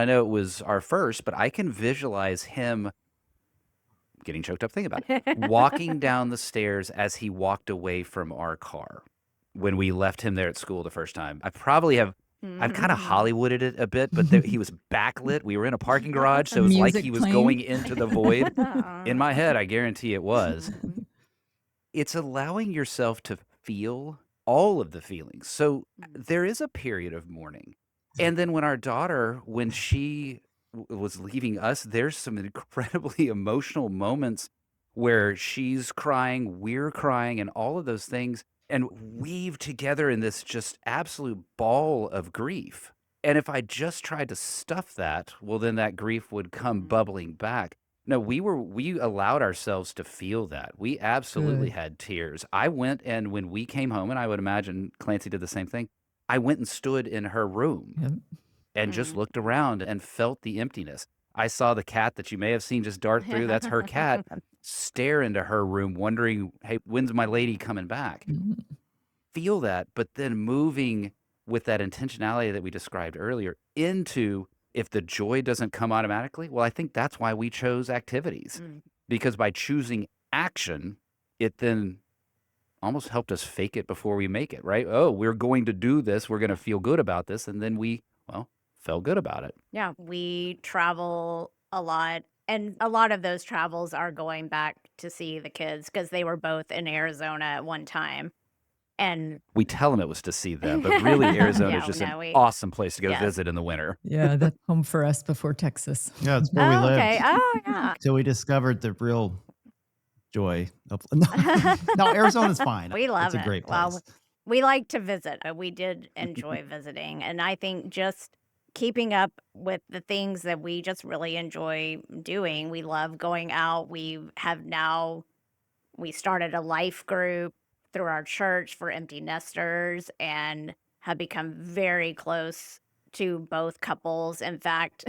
I know it was our first, but I can visualize him getting choked up thinking about it, walking down the stairs as he walked away from our car when we left him there at school the first time. I've kind of Hollywooded it a bit, but he was backlit. We were in a parking garage, so it was like he Music was playing. going into the void. In my head, Aw. I guarantee it was. It's allowing yourself to feel all of the feelings. So there is a period of mourning. And then when our daughter, when she was leaving us, there's some incredibly emotional moments where she's crying, we're crying, and all of those things, and weave together in this just absolute ball of grief. And if I just tried to stuff that, well, then that grief would come bubbling back. No, we allowed ourselves to feel that. We absolutely Good. had tears. I went, and when we came home, and I would imagine Clancy did the same thing, I went and stood in her room Yep. and just looked around and felt the emptiness. I saw the cat that you may have seen just dart through. That's her cat. Stare into her room, wondering, hey, when's my lady coming back? Mhm. Feel that, but then moving with that intentionality that we described earlier into, if the joy doesn't come automatically, well, I think that's why we chose activities, because by choosing action, it then almost helped us fake it before we make it, right? Oh, we're going to do this. We're going to feel good about this. And then we, well, felt good about it. Yeah, we travel a lot, and a lot of those travels are going back to see the kids because they were both in Arizona at one time. And We tell them it was to see them, but really Arizona is yeah, just an no, awesome place to go yes. visit in the winter. Yeah, that's home for us before Texas. Yeah, it's where we Oh, lived okay. Oh, yeah. till we discovered the real joy of no, Arizona's fine. We love It's a it. great place. Well, we like to visit. We did enjoy visiting. And I think just keeping up with the things that we just really enjoy doing. We love going out. We started a life group through our church for empty nesters and have become very close to both couples. In fact,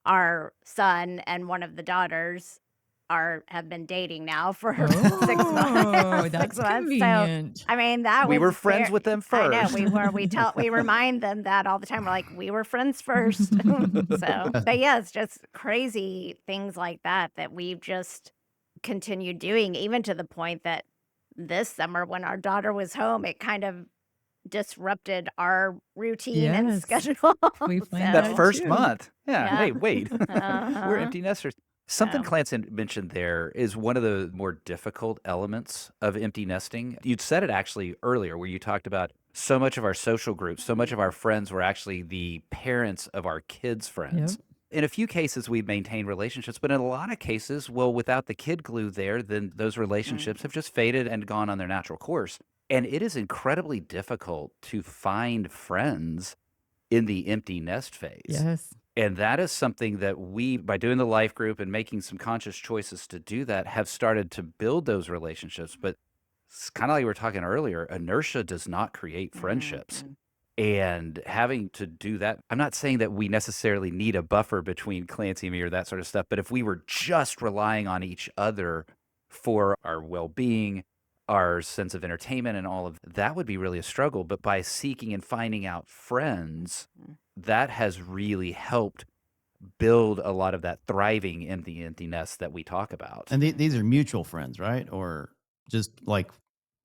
our son and one of the daughters have been dating now for 6 months. Oh, 6 that's months. So, convenient. I mean, that We was were friends with them I know first. we were. We remind them that all the time. We're like, we were friends first. So, but yeah, it's just crazy things like that that we've just continued doing, even to the point that this summer, when our daughter was home, it kind of disrupted our routine and Yes. schedule. We find That that first too. month. Yeah. Yeah. Hey, wait. We're Uh-huh. empty nesters. Something So, Clancy mentioned there is one of the more difficult elements of empty nesting. You'd said it actually earlier, where you talked about so much of our social groups, so much of our friends were actually the parents of our kids' friends. Yep. In a few cases, we maintain relationships, but in a lot of cases, well, without the kid glue there, then those relationships have just faded and gone on their natural course. And it is incredibly difficult to find friends in the empty nest phase. Yes. And that is something that we, by doing the life group and making some conscious choices to do that, have started to build those relationships. But it's kind of like we were talking earlier, inertia does not create friendships. And having to do that, I'm not saying that we necessarily need a buffer between Clancy and me or that sort of stuff, but if we were just relying on each other for our well-being, our sense of entertainment and all of that would be really a struggle. But by seeking and finding out friends, that has really helped build a lot of that thriving in the empty nest that we talk about. And these are mutual friends, right? Or just like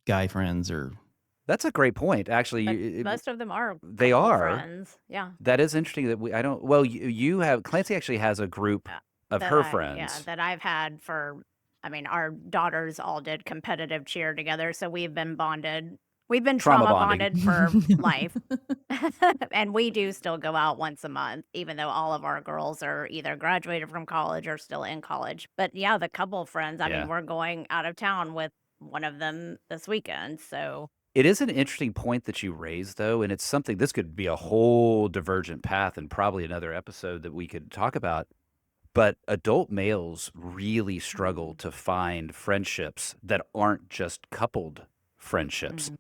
guy friends or That's a great point. but Actually, most of them are they couple are. friends. Yeah. That is interesting that I don't, well, you have, Clancy actually has a group Yeah. of That her Yeah, friends. that I've had I mean, our daughters all did competitive cheer together, so we've been bonded. We've been Trauma trauma bonding. bonded for life. And we do still go out once a month, even though all of our girls are either graduated from college or still in college. But yeah, the couple friends, I Yeah. mean, we're going out of town with one of them this weekend. So, It is an interesting point that you raised, though, and it's something, this could be a whole divergent path and probably another episode that we could talk about. But adult males really struggle to find friendships that aren't just coupled friendships.